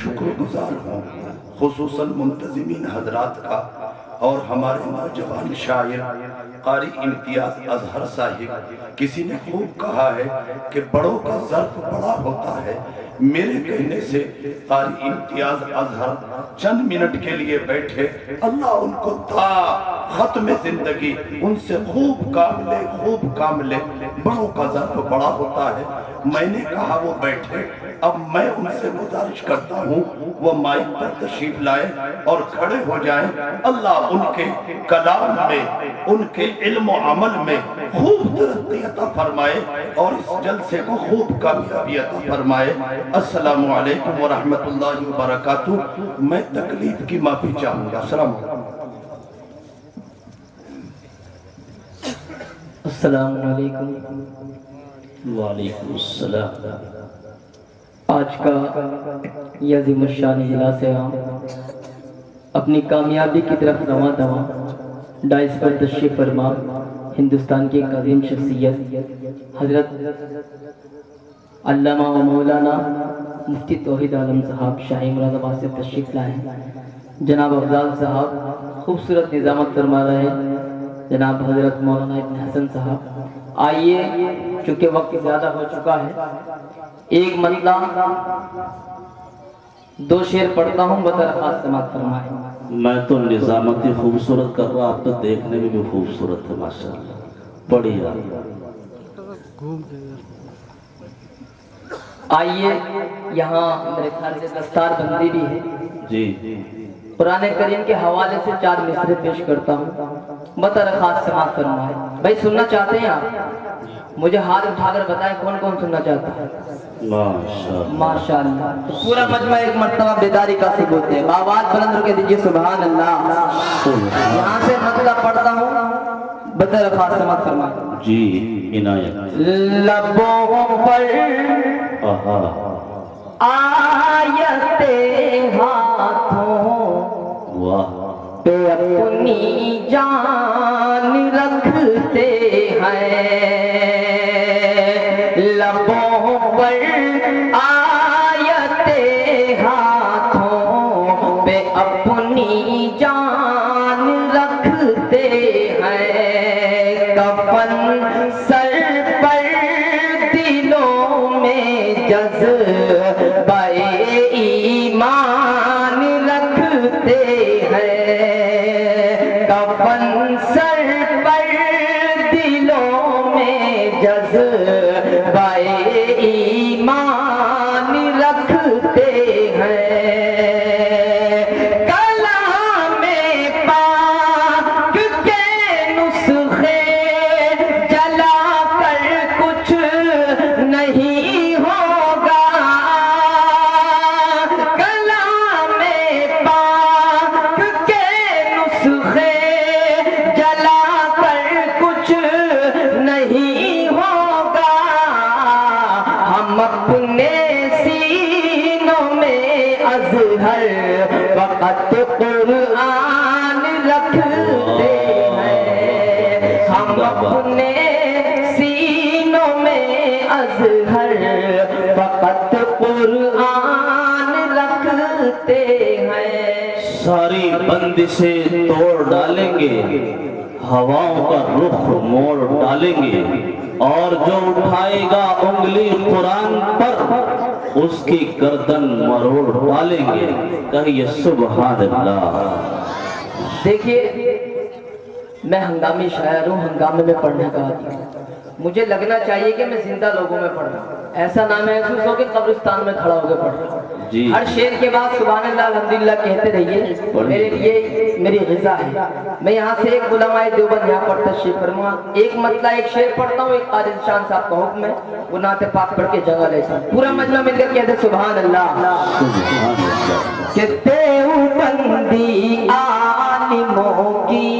شکر گزار ہوں خصوصاً منتظمین حضرات کا اور ہمارے نوجوان شاعر قاری امتیاز اظہر صاحب. کسی نے خوب کہا ہے کہ بڑوں کا ظرف بڑا ہوتا ہے. میرے کہنے سے قاری امتیاز اظہر چند منٹ کے لیے بیٹھے. اللہ ان کو تا ختم زندگی ان سے خوب کام لے. بڑوں کا ظرف بڑا ہوتا ہے. میں نے کہا وہ بیٹھے. اب میں ان سے گزارش کرتا ہوں وہ مائک پر تشریف لائے اور کھڑے ہو جائیں. اللہ ان کے کلام میں ان کے علم و عمل میں خوب ترقی عطا فرمائے اور اس جلسے کو خوب کامیابی عطا فرمائے. السلام علیکم ورحمت اللہ وبرکاتہ. میں تکلیف کی معافی چاہوں گا. السلام علیکم. السلام علیکم. وعلیکم السلام. آج کا یہ عظیم الشان اجلاس عام اپنی کامیابی کی طرف رواں دواں ڈائز پر تشریف فرما ہندوستان کی ایک عظیم شخصیت حضرت علامہ و مولانا مفتی توحید عالم صاحب شاہی مراد آباد سے تشریف لائے ہیں. جناب افضال صاحب خوبصورت نظامت فرما رہے ہیں. جناب حضرت مولانا ابن حسن صاحب آئیے چونکہ وقت زیادہ ہو چکا ہے ایک مطلع دو شعر پڑھتا ہوں بطور خاص سماعت فرمائیں. میں تو نظامت ہی خوبصورت کر رہا آپ تو دیکھنے میں بھی خوبصورت ہے ماشاءاللہ. بڑھیا. آئیے یہاں میرے خیال سے دستار بندی بھی ہے. جی قرآن کریم کے حوالے سے 4 مصرے پیش کرتا ہوں بطور خاص سماعت فرمائیں. بھائی سننا چاہتے ہیں آپ؟ مجھے ہاتھ اٹھا کر بتائیں کون کون سننا چاہتا ہے. ماشاءاللہ. تو پورا مجمع ایک مرتبہ بیداری کا ثبوت ہے. آواز بلند کر کے دیجئے سبحان اللہ. یہاں سے مطلع پڑھتا ہوں بطور خاص سماعت فرمائیں. جی عنایت. لبوں پر آیت ہاتھوں پہ اپنی جان رکھتے ہیں. لبوں پر آیت ہاتھوں پہ اپنی جان رکھتے ہیں. کفن سر پر دلوں میں جذبہ ایمان رکھتے ہیں. کفن سر پر دلوں میں جذبہ ایمان رکھتے ہیں. کلام پاک کے نسخے جلا کر کچھ نہیں ہوگا. کلام پاک کے نسخے جلا کر کچھ نہیں ہوگا. ہم اپنے سینوں میں ازہر فقط قرآن رکھتے ہیں. ہم اپنے سینوں میں ازہر فقط قرآن رکھتے ہیں. ساری بندشیں توڑ ڈالیں گے ہواؤں کا رخ موڑ ڈالیں گے اور جو اٹھائے گا انگلی قرآن پر اس کی گردن مروڑ ڈالیں گے. کہیے سبحان اللہ. دیکھیے میں ہنگامی شاعر ہوں. ہنگامے میں پڑھنے کا عادی ہوں. مجھے لگنا چاہیے کہ میں زندہ لوگوں میں پڑھ رہا ہوں. ایسا نہ محسوس ہو کہ قبرستان میں کھڑا ہو کے پڑھ رہا ہوں. ہر شعر کے بعد سبحان اللہ الحمدللہ کہتے رہیے. میرے لیے میری غذا ہے. میں یہاں سے ایک علماء دیوبند یہاں پر تشریف فرما ایک مطلع ایک شعر پڑھتا ہوں. ایک قاری شان صاحب کا حکم ہے وہ نعت پاک پڑھ کے جگہ لیتا ہوں. پورا مجمع مل کر کہتے سبحان اللہ. کہ دیوبندی عالموں کی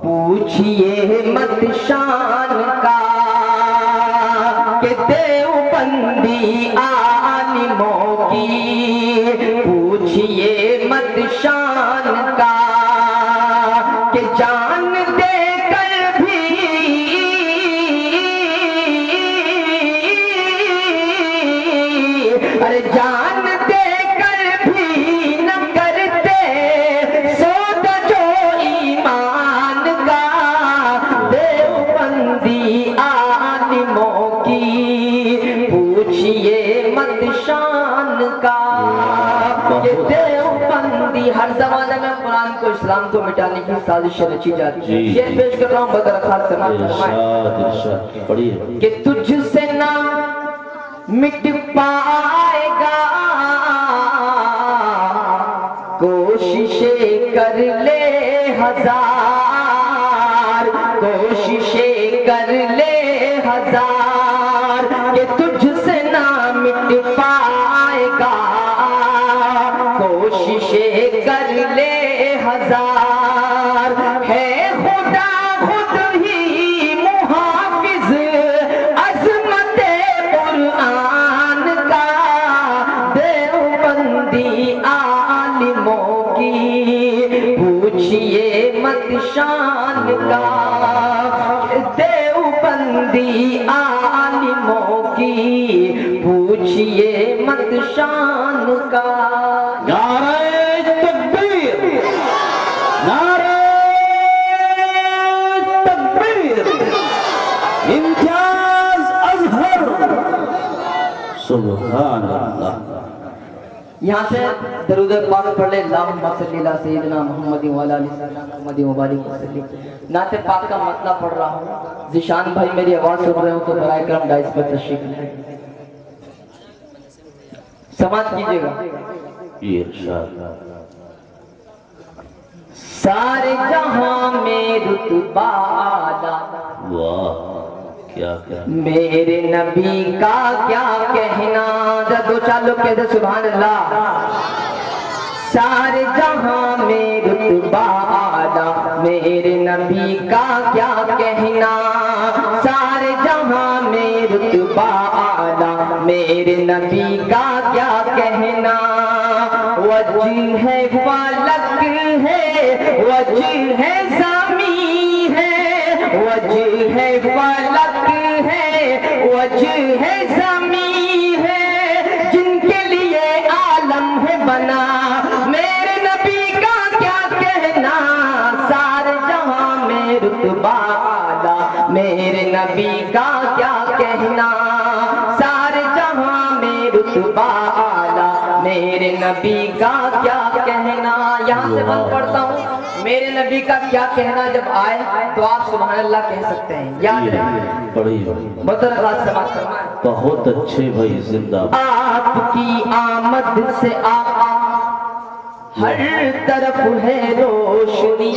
پوچھئے مت شان کا. کہ دیوبندی عالموں کی پوچھئے مت شان کا. کہ جان دے کر بھی ارے جان دے کا یہ دیوبندی ہر زمانے میں قرآن کو اسلام کو مٹانے کی سازش رچی جاتی ہے یہ پیش کر رہا ہوں بدر خاص سماعت فرمائے کہ تجھ سے نہ مٹ پائے گا کوششیں کر لے ہزار کوششیں کر لے ہزار کہ تجھ سے نہ مٹ پائے گا کوششیں کر لے ہزار ہے خدا خود ہی محافظ عظمت قرآن کا دیوبندی عالموں کی پوچھئے مت شان کا دیوبندی عالموں کی پوچھئے مت شان کا نعرہ تکبیر نعرہ تکبیر امتیاز اظہر سبحان اللہ یہاں سے درود پاک پڑھ لے اللہم صلی علی سیدنا محمد وعلی آلہ سیدنا محمد وبارک وسلم نعت پاک کا مطلب پڑھ رہا ہوں ذیشان بھائی میری آواز سن رہے ہو تو برائے کرم ڈائس پر تشریف لیں سماعت کیجئے گا یہ ارشاد سارے جہاں میں رتبہ اعلیٰ واہ کیا میرے نبی کا کیا کہنا دو چار لوگ کہتے سبحان اللہ سارے جہاں میں رتبہ اعلیٰ میرے نبی کا کیا کہنا سارے جہاں میں رتبہ اعلیٰ میرے نبی کا کیا کہنا وجہ ہے فلک ہے وجہ ہے زمین ہے وجہ ہے فلک ہے وجہ ہے زمین ہے جن کے لیے عالم ہے بنا میرے نبی کا کیا کہنا سارے جہاں میں رتبہ اعلیٰ میرے نبی کا کیا کہنا سارے جہاں میں رتبہ اعلیٰ میرے نبی کا کیا کہنا یہاں سے بند پڑھتا ہوں میرے نبی کا کیا کہنا جب آئے تو آپ سبحان اللہ کہہ سکتے ہیں یاد رہے بدر خاص سماعت فرمائیں بہت اچھے بھائی زندہ آپ کی آمد سے آقا ہر طرف ہے روشنی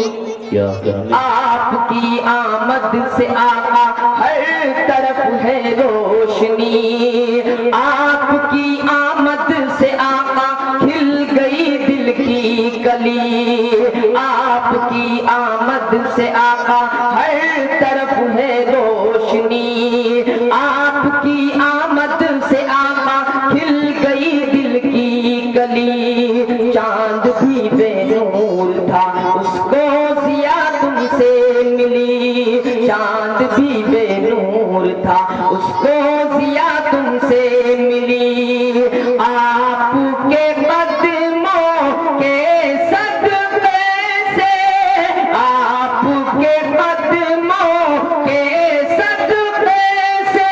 کیا کہنے آپ کی آمد سے آقا ہر طرف ہے روشنی آپ کی آمد سے آقا کھل گئی دل کی کلی آپ کی آمد سے آقا ہر طرف ہے روشنی آپ کی آمد سے آقا کھل گئی دل کی کلی چاند بھی بے نور تھا اس کو ضیا تم سے ملی چاند بھی بے نور تھا اس کو ضیا تم سے ملی آپ کے قدموں کے صدقے سے آپ کے قدموں کے صدقے سے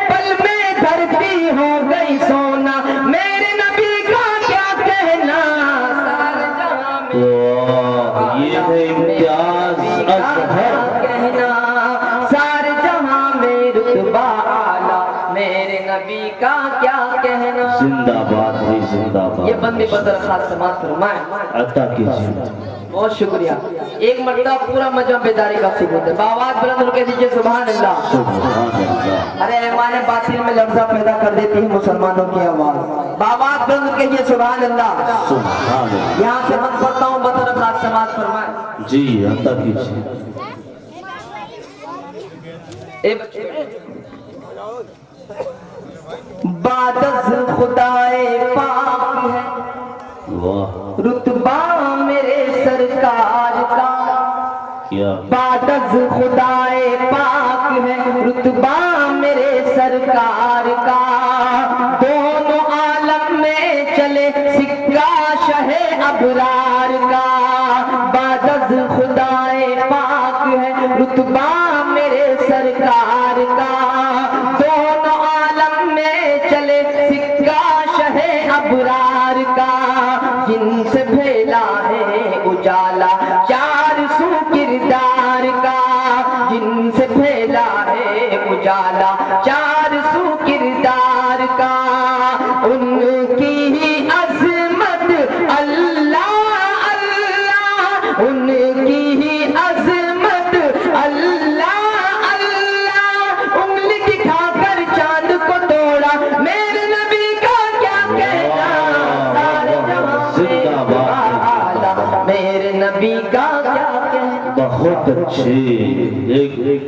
پل میں دھرتی ہو گئی سونا میرے نبی کا کیا کہنا سارے جہاں میں یہ ہے امتیاز اظہر کہنا سارے جہاں میں رتبہ اعلیٰ میرے نبی کا کیا کہنا زندہ باد ہے زندہ یہ باد بندے بدر خاص سماعت فرمائیں عطا کیجیے بہت شکریہ ایک مرتبہ پورا مجمع بیداری کا ثبوت ہے باوات بلند ہو کے دیجئے سبحان اللہ سبحان اللہ ارے ایمان باطل میں لفظہ پیدا کر دیتی ہے مسلمانوں کی آواز باوات بلند کیجئے سبحان اللہ سبحان اللہ یہاں سے من پڑھتا ہوں بدر خاص سماعت فرمائیں جی عطا کیجیے بعد از خدائے پاک ہے واہ رتبہ میرے سرکار کا کیا بعد از خدائے پاک ہے رتبہ میرے سرکار کا دونوں عالم میں چلے سکہ شہ ابرار کا بعد از خدائے پاک ہے رتبہ میرے سرکار کا دونوں عالم میں چلے سکہ شہ ابرار کا، جن سے پھیلا ہے اجالا چار سو کردار کا، جن سے پھیلا ہے اجالا چار سو کردار کا، ان کی ہی عظمت اللہ اللہ، ان کی ہی عظمت اللہ اللہ، انگلی دکھا کر چاند کو توڑا، میرے نبی کا کیا کہنا، سارے جہاں زندہ باد، میرے نبی کا کیا کہنا۔ بہت اچھے. ایک